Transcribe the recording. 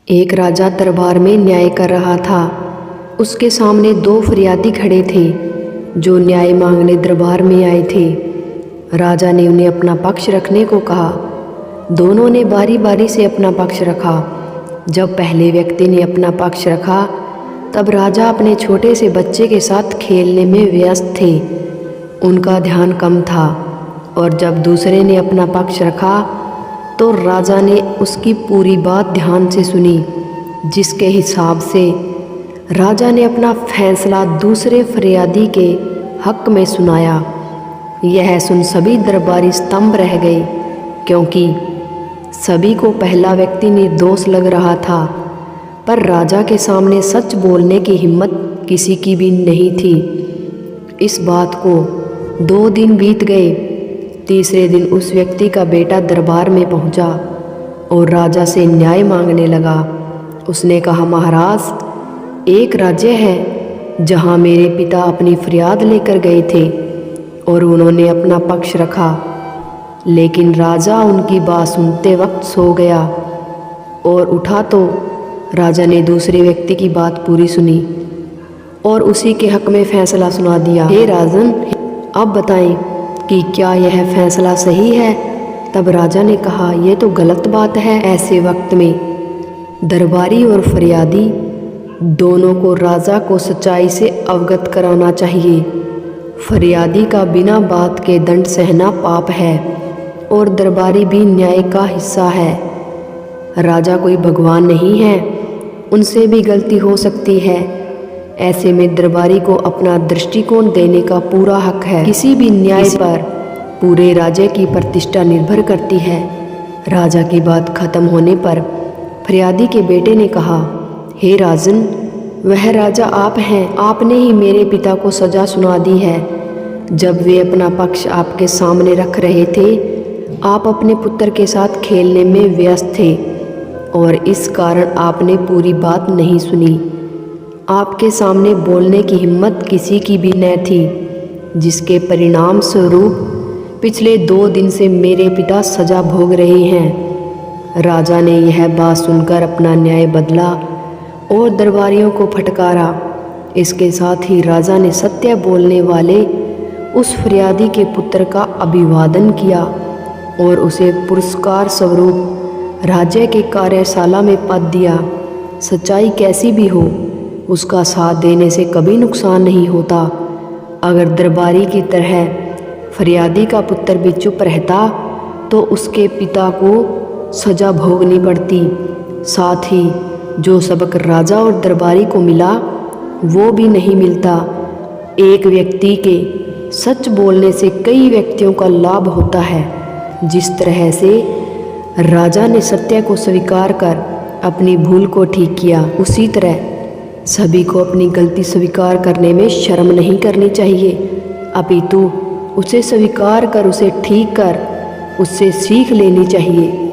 एक राजा दरबार में न्याय कर रहा था। उसके सामने दो फरियादी खड़े थे जो न्याय मांगने दरबार में आए थे। राजा ने उन्हें अपना पक्ष रखने को कहा। दोनों ने बारी बारी से अपना पक्ष रखा। जब पहले व्यक्ति ने अपना पक्ष रखा तब राजा अपने छोटे से बच्चे के साथ खेलने में व्यस्त थे। उनका ध्यान कम था। और जब दूसरे ने अपना पक्ष रखा तो राजा ने उसकी पूरी बात ध्यान से सुनी, जिसके हिसाब से राजा ने अपना फैसला दूसरे फरियादी के हक में सुनाया। यह सुन सभी दरबारी स्तंभ रह गए, क्योंकि सभी को पहला व्यक्ति निर्दोष लग रहा था, पर राजा के सामने सच बोलने की हिम्मत किसी की भी नहीं थी। इस बात को 2 दिन बीत गए। तीसरे दिन उस व्यक्ति का बेटा दरबार में पहुंचा और राजा से न्याय मांगने लगा। उसने कहा, महाराज, एक राज्य है जहां मेरे पिता अपनी फरियाद लेकर गए थे और उन्होंने अपना पक्ष रखा, लेकिन राजा उनकी बात सुनते वक्त सो गया और उठा तो राजा ने दूसरे व्यक्ति की बात पूरी सुनी और उसी के हक में फैसला सुना दिया। हे राजन, अब बताएं कि क्या यह फैसला सही है? तब राजा ने कहा, यह तो गलत बात है। ऐसे वक्त में दरबारी और फरियादी दोनों को राजा को सच्चाई से अवगत कराना चाहिए। फरियादी का बिना बात के दंड सहना पाप है और दरबारी भी न्याय का हिस्सा है। राजा कोई भगवान नहीं है, उनसे भी गलती हो सकती है। ऐसे में दरबारी को अपना दृष्टिकोण देने का पूरा हक है। किसी भी न्याय पर पूरे राज्य की प्रतिष्ठा निर्भर करती है। राजा की बात खत्म होने पर फरियादी के बेटे ने कहा, हे राजन, वह राजा आप हैं। आपने ही मेरे पिता को सजा सुना दी है। जब वे अपना पक्ष आपके सामने रख रहे थे, आप अपने पुत्र के साथ खेलने में व्यस्त थे और इस कारण आपने पूरी बात नहीं सुनी। आपके सामने बोलने की हिम्मत किसी की भी न थी, जिसके परिणाम स्वरूप पिछले 2 दिन से मेरे पिता सजा भोग रहे हैं। राजा ने यह बात सुनकर अपना न्याय बदला और दरबारियों को फटकारा। इसके साथ ही राजा ने सत्य बोलने वाले उस फरियादी के पुत्र का अभिवादन किया और उसे पुरस्कार स्वरूप राज्य के कार्यशाला में पद दिया। सच्चाई कैसी भी हो, उसका साथ देने से कभी नुकसान नहीं होता। अगर दरबारी की तरह फरियादी का पुत्र भी चुप रहता तो उसके पिता को सजा भोगनी पड़ती। साथ ही जो सबक राजा और दरबारी को मिला वो भी नहीं मिलता। एक व्यक्ति के सच बोलने से कई व्यक्तियों का लाभ होता है। जिस तरह से राजा ने सत्य को स्वीकार कर अपनी भूल को ठीक किया, उसी तरह सभी को अपनी गलती स्वीकार करने में शर्म नहीं करनी चाहिए, अपितु उसे स्वीकार कर उसे ठीक कर उससे सीख लेनी चाहिए।